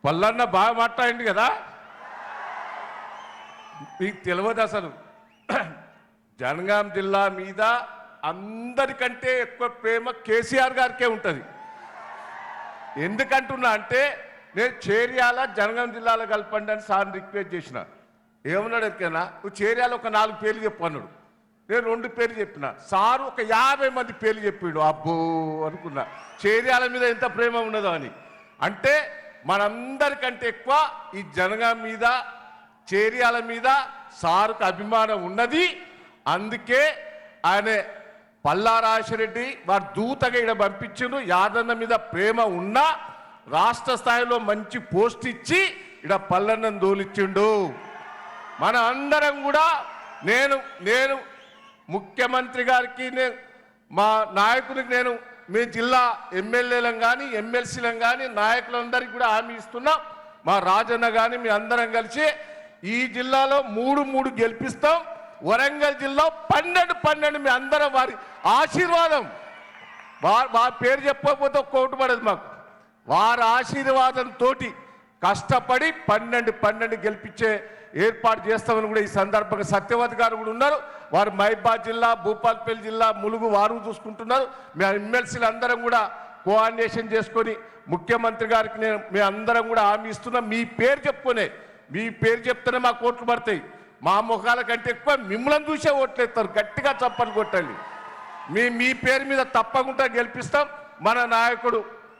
పల్లన్న బాగా మాట్లాడింది కదా, మీకు తెలియదు అసలు జనగాం జిల్లా మీద అందరికంటే ఎక్కువ ప్రేమ కేసీఆర్ గారికే ఉంటుంది. ఎందుకంటున్నా అంటే నేను చేర్యాల జనగాం జిల్లాలో కలపండి అని సార్ని రిక్వెస్ట్ చేసిన. ఏమన్నాడు ఎరికైనా, నువ్వు చేర్యాల ఒక 4 పేర్లు చెప్పు అన్నాడు. నేను 2 పేర్లు చెప్పిన. సారు ఒక 50 మంది పేర్లు చెప్పాడు. అబ్బో అనుకున్నా, చేర్యాల మీద ఎంత ప్రేమ ఉన్నదో అని. అంటే మనందరికంటే ఎక్కువ ఈ జనగాం మీద చేర్యాల మీద సారుకు అభిమానం ఉన్నది. అందుకే ఆయన పల్లారాశిరెడ్డి వారు దూతగా ఇక్కడ పంపించిండు. యాదన్న మీద ప్రేమ ఉన్నా రాష్ట్ర స్థాయిలో మంచి పోస్ట్ ఇచ్చి ఇక్కడ పల్లన్నను దోలిచ్చిండు. మన అందరం కూడా నేను ముఖ్యమంత్రి గారికి, మా నాయకునికి, నేను మీ జిల్లా ఎమ్మెల్యేలను కానీ ఎమ్మెల్సీలను కానీ నాయకులందరికీ కూడా హామీ ఇస్తున్నా. మా రాజన్న కానీ మీ అందరం కలిసి ఈ జిల్లాలో 3 గెలిపిస్తాం. వరంగల్ జిల్లా 12 మీ అందరం వారి ఆశీర్వాదం, వారి పేరు చెప్పకపోతే ఒక్కొక్కటి పడదు మాకు. వారి ఆశీర్వాదంతో కష్టపడి 12 గెలిపించే ఏర్పాటు చేస్తామని కూడా ఈ సందర్భంగా సత్యవతి గారు కూడా ఉన్నారు. వారు మహబాద్ జిల్లా, భూపాలపల్లి జిల్లా, ములుగు వారు చూసుకుంటున్నారు. మీ ఎమ్మెల్సీలు అందరం కూడా కోఆర్డినేషన్ చేసుకొని ముఖ్యమంత్రి గారికి నేను మీ అందరం కూడా హామీ ఇస్తున్నాం. మీ పేరు చెప్తేనే మాకు ఓట్లు పడతాయి. మా ముఖాల కంటే ఎక్కువ మిమ్మల్ని చూసే ఓట్లు ఎత్తారు. గట్టిగా చప్పట్లు కొట్టండి. మీ పేరు మీద తప్పకుండా గెలిపిస్తాం. మన నాయకుడు